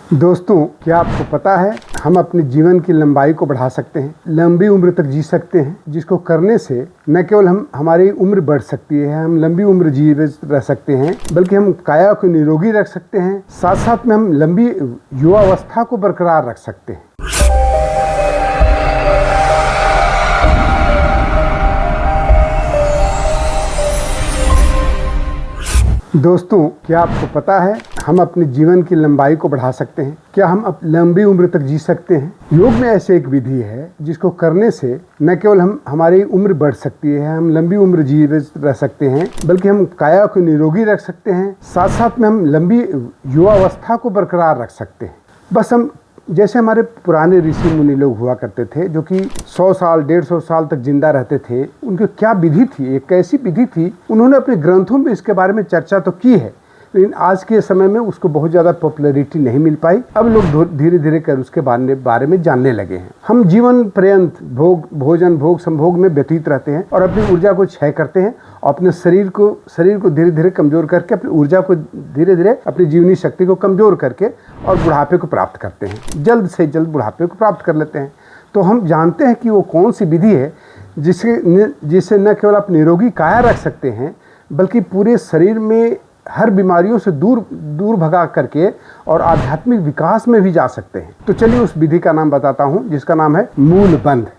दोस्तों, क्या आपको पता है हम अपने जीवन की लंबाई को बढ़ा सकते हैं, लंबी उम्र तक जी सकते हैं, जिसको करने से न केवल हमारी उम्र बढ़ सकती है, हम लंबी उम्र जीवित रह सकते हैं, बल्कि हम काया को निरोगी रख सकते हैं। साथ साथ में हम लंबी युवावस्था को बरकरार रख सकते हैं। दोस्तों, क्या आपको पता है हम अपने जीवन की लंबाई को बढ़ा सकते हैं? क्या हम लंबी उम्र तक जी सकते हैं? योग में ऐसे एक विधि है जिसको करने से न केवल हमारी उम्र बढ़ सकती है, हम लंबी उम्र जीवित रह सकते हैं, बल्कि हम काया को निरोगी रख सकते हैं। साथ साथ में हम लंबी युवावस्था को बरकरार रख सकते हैं। बस हम जैसे हमारे पुराने ऋषि मुनि लोग हुआ करते थे, जो कि 100 साल 150 साल तक जिंदा रहते थे। उनकी क्या विधि थी, एक कैसी विधि थी, उन्होंने अपने ग्रंथों में इसके बारे में चर्चा तो की है, लेकिन आज के समय में उसको बहुत ज़्यादा पॉपुलैरिटी नहीं मिल पाई। अब लोग धीरे धीरे कर उसके बारे में जानने लगे हैं। हम जीवन पर्यंत भोजन भोग संभोग में व्यतीत रहते हैं और अपनी ऊर्जा को क्षय करते हैं और अपने शरीर को धीरे धीरे कमज़ोर करके, अपनी ऊर्जा को धीरे धीरे, अपनी जीवनी शक्ति को कमज़ोर करके और बुढ़ापे को प्राप्त करते हैं। जल्द से जल्द बुढ़ापे को प्राप्त कर लेते हैं। तो हम जानते हैं कि वो कौन सी विधि है जिससे न केवल आप निरोगी काया रख सकते हैं, बल्कि पूरे शरीर में हर बीमारियों से दूर भगा करके और आध्यात्मिक विकास में भी जा सकते हैं। तो चलिए उस विधि का नाम बताता हूँ, जिसका नाम है मूलबंध।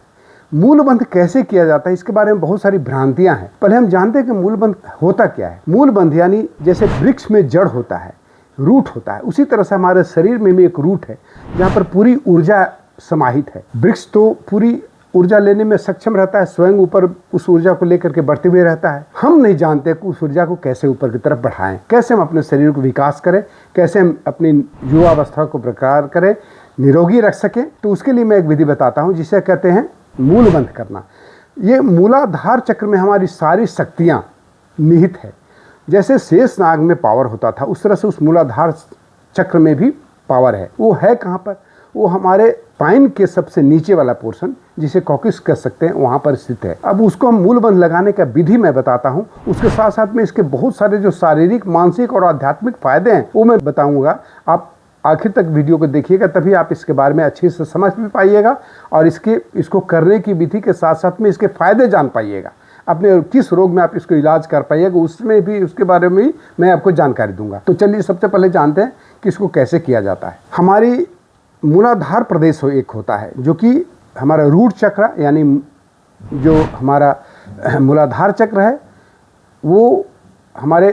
मूलबंध कैसे किया जाता है, इसके बारे में बहुत सारी भ्रांतियां हैं। पहले हम जानते हैं कि मूलबंध होता क्या है। मूलबंध यानी जैसे वृक्ष में जड़ होता है, रूट होता है, उसी तरह से हमारे शरीर में भी एक रूट है जहाँ पर पूरी ऊर्जा समाहित है। वृक्ष तो पूरी ऊर्जा लेने में सक्षम रहता है, स्वयं ऊपर उस ऊर्जा को लेकर के बढ़ते हुए रहता है। हम नहीं जानते कि उस ऊर्जा को कैसे ऊपर की तरफ बढ़ाएं, कैसे हम अपने शरीर को विकास करें, कैसे हम अपनी युवावस्था को बरकरार करें, निरोगी रख सकें। तो उसके लिए मैं एक विधि बताता हूं, जिसे कहते हैं मूलबंध करना। ये मूलाधार चक्र में हमारी सारी शक्तियाँ निहित है। जैसे शेष नाग में पावर होता था, उस तरह से उस मूलाधार चक्र में भी पावर है। वो है कहाँ पर? वो हमारे स्पाइन के सबसे नीचे वाला पोर्शन, जिसे कॉक्सिस कह सकते हैं, वहाँ पर स्थित है। अब उसको हम मूलबंध लगाने का विधि मैं बताता हूँ। उसके साथ साथ में इसके बहुत सारे जो शारीरिक, मानसिक और आध्यात्मिक फायदे हैं वो मैं बताऊँगा। आप आखिर तक वीडियो को देखिएगा, तभी आप इसके बारे में अच्छे से समझ भी पाइएगा और इसको करने की विधि के साथ साथ में इसके फायदे जान पाइएगा। अपने किस रोग में आप इसको इलाज कर पाइएगा, उसमें भी, उसके बारे में भी मैं आपको जानकारी दूंगा। तो चलिए सबसे पहले जानते हैं कि इसको कैसे किया जाता है। हमारी मूलाधार प्रदेश एक होता है, जो कि हमारा रूट चक्र, यानी जो हमारा मूलाधार चक्र है, वो हमारे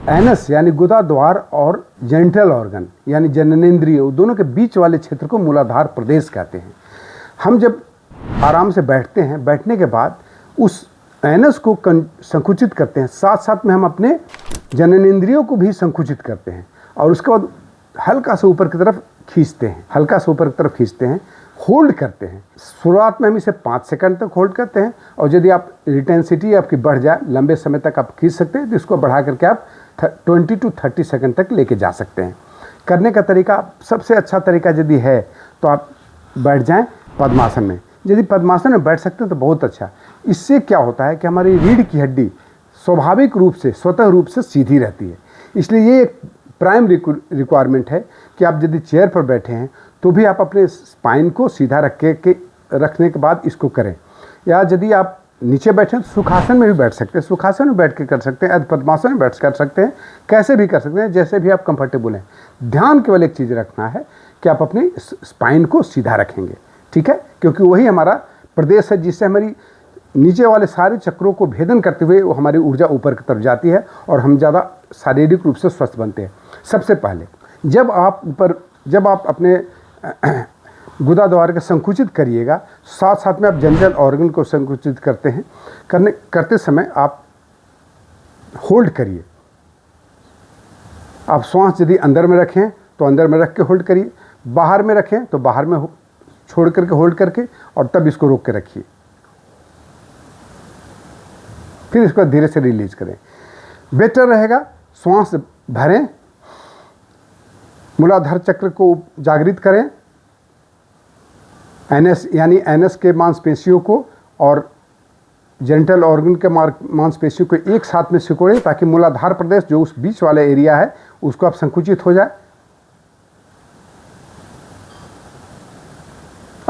एनस यानी गुदा द्वार और जेनिटल ऑर्गन यानी जननेंद्रिय, दोनों के बीच वाले क्षेत्र को मूलाधार प्रदेश कहते हैं। हम जब आराम से बैठते हैं, बैठने के बाद उस एनस को संकुचित करते हैं, साथ साथ में हम अपने जननेंद्रियों को भी संकुचित करते हैं और उसके बाद हल्का सा ऊपर की तरफ खींचते हैं, हल्का सा ऊपर की तरफ खींचते हैं, होल्ड करते हैं। शुरुआत में हम इसे 5 सेकंड तक होल्ड करते हैं और यदि आप इंटेंसिटी आपकी बढ़ जाए, लंबे समय तक आप खींच सकते हैं, तो इसको बढ़ा करके आप 20 to 30 सेकंड तक लेके जा सकते हैं। करने का तरीका, सबसे अच्छा तरीका यदि है तो आप बैठ जाएं पद्मासन में। यदि पद्मासन में बैठ सकते हैं तो बहुत अच्छा। इससे क्या होता है कि हमारी रीढ़ की हड्डी स्वाभाविक रूप से, स्वतः रूप से सीधी रहती है। इसलिए ये एक प्राइम रिक्वायरमेंट है कि आप यदि चेयर पर बैठे हैं तो भी आप अपने स्पाइन को सीधा रखने के बाद इसको करें। या यदि आप नीचे बैठे हैं तो सुखासन में भी बैठ सकते हैं, सुखासन में बैठ के कर सकते हैं, पद्मासन में बैठ कर सकते हैं, कैसे भी कर सकते हैं, जैसे भी आप कंफर्टेबल हैं। ध्यान केवल एक चीज़ रखना है कि आप अपनी स्पाइन को सीधा रखेंगे, ठीक है, क्योंकि वही हमारा प्रदेश है जिससे हमारी नीचे वाले सारे चक्रों को भेदन करते हुए वो हमारी ऊर्जा ऊपर की तरफ जाती है और हम ज़्यादा शारीरिक रूप से स्वस्थ बनते हैं। सबसे पहले जब आप अपने गुदा द्वार को संकुचित करिएगा, साथ साथ में आप जनरल ऑर्गन को संकुचित करते हैं। करते समय आप होल्ड करिए। आप श्वास यदि अंदर में रखें तो अंदर में रख के होल्ड करिए, बाहर में रखें तो बाहर में छोड़ करके होल्ड करके और तब इसको रोक के रखिए। फिर इसको धीरे से रिलीज करें। बेटर रहेगा श्वास भरें, मूलाधार चक्र को जागृत करें, एनएस यानी एनएस के मांसपेशियों को और जेनिटल ऑर्गन के मांसपेशियों को एक साथ में सिकोड़ें, ताकि मूलाधार प्रदेश जो उस बीच वाला एरिया है उसको आप संकुचित हो जाए।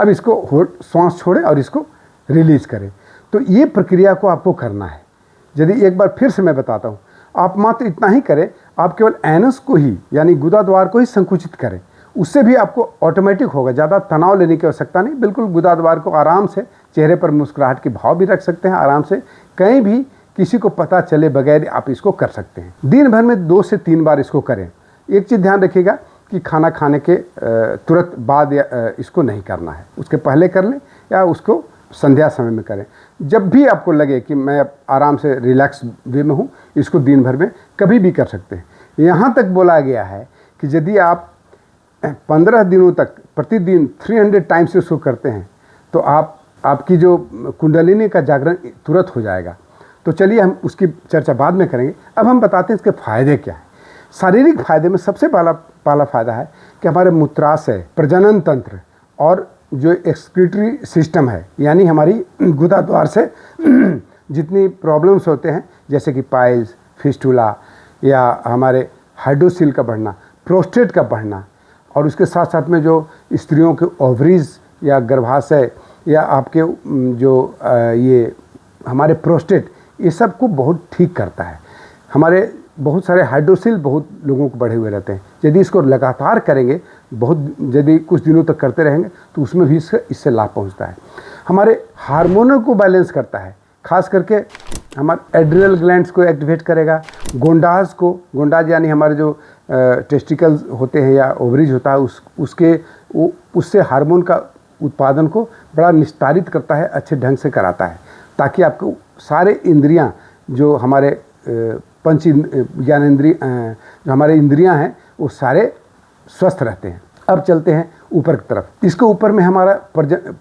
अब इसको श्वास छोड़ें और इसको रिलीज करें। तो ये प्रक्रिया को आपको करना है। यदि एक बार फिर से मैं बताता हूँ, आप मात्र इतना ही करें, आप केवल एनस को ही यानी गुदा द्वार को ही संकुचित करें, उससे भी आपको ऑटोमेटिक होगा। ज़्यादा तनाव लेने की आवश्यकता नहीं, बिल्कुल गुदा द्वार को आराम से, चेहरे पर मुस्कुराहट के भाव भी रख सकते हैं, आराम से कहीं भी किसी को पता चले बगैर आप इसको कर सकते हैं। दिन भर में 2 से 3 बार इसको करें। एक चीज़ ध्यान रखिएगा कि खाना खाने के तुरंत बाद इसको नहीं करना है, उसके पहले कर लें या उसको संध्या समय में करें। जब भी आपको लगे कि मैं आराम से रिलैक्स वे में हूँ, इसको दिन भर में कभी भी कर सकते हैं। यहाँ तक बोला गया है कि यदि आप 15 दिनों तक प्रतिदिन 300 टाइम्स इसको करते हैं तो आपकी जो कुंडलिनी का जागरण तुरंत हो जाएगा। तो चलिए हम उसकी चर्चा बाद में करेंगे। अब हम बताते हैं इसके फ़ायदे क्या हैं। शारीरिक फायदे में सबसे पहला फ़ायदा है कि हमारे मूत्राशय, प्रजनन तंत्र और जो एक्सक्रीटरी सिस्टम है, यानी हमारी गुदा द्वार से जितनी प्रॉब्लम्स होते हैं जैसे कि पाइल्स, फिस्टुला या हमारे हाइड्रोसिल का बढ़ना, प्रोस्टेट का बढ़ना, और उसके साथ साथ में जो स्त्रियों के ओवरीज या गर्भाशय या आपके जो ये हमारे प्रोस्टेट, ये सब को बहुत ठीक करता है। हमारे बहुत सारे हाइड्रोसिल बहुत लोगों को बढ़े हुए रहते हैं। यदि इसको लगातार करेंगे, यदि कुछ दिनों तक करते रहेंगे तो उसमें भी इससे लाभ पहुंचता है। हमारे हार्मोनों को बैलेंस करता है, खास करके हमारे एड्रिनल ग्लैंड्स को एक्टिवेट करेगा। गोंडाज यानी हमारे जो टेस्टिकल्स होते हैं या ओवरीज होता है, उससे हार्मोन का उत्पादन को बड़ा निस्तारित करता है, अच्छे ढंग से कराता है, ताकि आपको सारे इंद्रियां जो हमारे पंच ज्ञानेंद्रिय जो हमारे इंद्रियां हैं वो सारे स्वस्थ रहते हैं। अब चलते हैं ऊपर की तरफ। इसके ऊपर में हमारा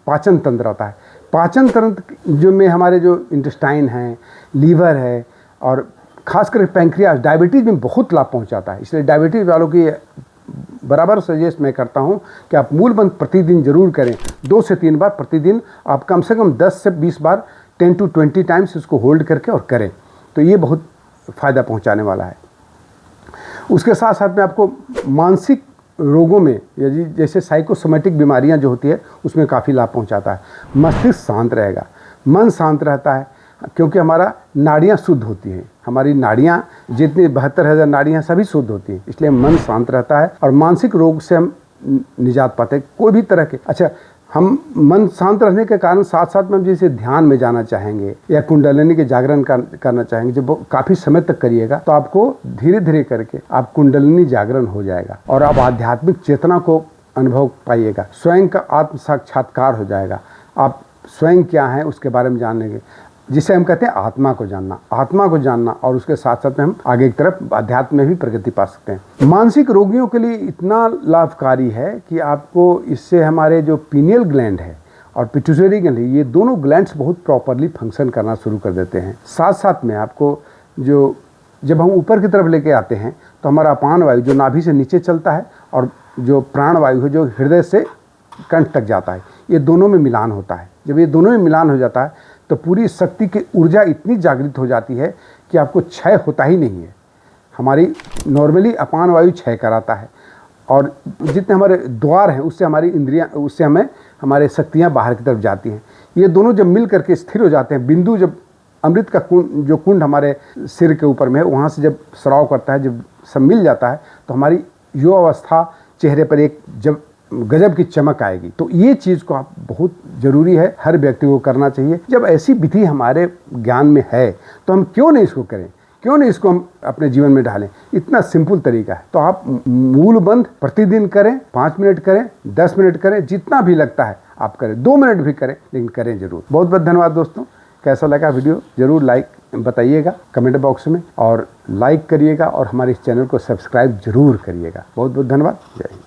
पाचन तंत्र आता है। पाचन तंत्र जो में हमारे जो इंटेस्टाइन है, लीवर है और खासकर पैंक्रियास, डायबिटीज़ में बहुत लाभ पहुंचाता है। इसलिए डायबिटीज़ वालों की बराबर सजेस्ट मैं करता हूं कि आप मूलबंध प्रतिदिन जरूर करें। 2 से 3 बार प्रतिदिन आप कम से कम 10 से 20 बार 10 to 20 टाइम्स इसको होल्ड करके और करें, तो ये बहुत फ़ायदा पहुंचाने वाला है। उसके साथ साथ में आपको मानसिक रोगों में यदि जैसे साइकोसोमेटिक बीमारियां जो होती है उसमें काफ़ी लाभ पहुंचाता है। मस्तिष्क शांत रहेगा, मन शांत रहता है, क्योंकि हमारा नाड़ियां शुद्ध होती हैं। हमारी नाड़ियां जितनी 72,000 नाड़ियां सभी शुद्ध होती हैं, इसलिए मन शांत रहता है और मानसिक रोग से हम निजात पाते हैं, कोई भी तरह के। अच्छा, हम मन शांत रहने के कारण साथ साथ में हम जैसे ध्यान में जाना चाहेंगे या कुंडलिनी के जागरण करना चाहेंगे, जब काफ़ी समय तक करिएगा तो आपको धीरे धीरे करके आप कुंडलिनी जागरण हो जाएगा और आप आध्यात्मिक चेतना को अनुभव पाइएगा। स्वयं का आत्म साक्षात्कार हो जाएगा। आप स्वयं क्या है उसके बारे में जान लेंगे, जिसे हम कहते हैं आत्मा को जानना, और उसके साथ साथ में हम आगे की तरफ अध्यात्म में भी प्रगति पा सकते हैं। मानसिक रोगियों के लिए इतना लाभकारी है कि आपको इससे हमारे जो पीनियल ग्लैंड है और पिट्यूटरी ग्लैंड है, ये दोनों ग्लैंड्स बहुत प्रॉपरली फंक्शन करना शुरू कर देते हैं। साथ साथ में आपको जब हम ऊपर की तरफ लेके आते हैं तो हमारा अपान वायु जो नाभि से नीचे चलता है और जो प्राण वायु है जो हृदय से कंठ तक जाता है, ये दोनों में मिलान होता है। जब ये दोनों में मिलान हो जाता है तो पूरी शक्ति की ऊर्जा इतनी जागृत हो जाती है कि आपको क्षय होता ही नहीं है। हमारी नॉर्मली अपान वायु क्षय कराता है और जितने हमारे द्वार हैं उससे हमें हमारे शक्तियाँ बाहर की तरफ जाती हैं। ये दोनों जब मिल करके स्थिर हो जाते हैं, बिंदु जब अमृत का कुंड हमारे सिर के ऊपर में है, वहाँ से जब स्राव करता है, जब सब मिल जाता है तो हमारी युवावस्था चेहरे पर एक जब गजब की चमक आएगी। तो ये चीज़ को आप बहुत ज़रूरी है, हर व्यक्ति को करना चाहिए। जब ऐसी विधि हमारे ज्ञान में है तो हम क्यों नहीं इसको करें, क्यों नहीं इसको हम अपने जीवन में डालें। इतना सिंपल तरीका है। तो आप मूलबंध प्रतिदिन करें, 5 मिनट करें, 10 मिनट करें, जितना भी लगता है आप करें, 2 मिनट भी करें, लेकिन करें जरूर। बहुत बहुत धन्यवाद दोस्तों। कैसा लगा वीडियो ज़रूर लाइक बताइएगा कमेंट बॉक्स में, और लाइक करिएगा और हमारे इस चैनल को सब्सक्राइब जरूर करिएगा। बहुत बहुत धन्यवाद। जय हिंद।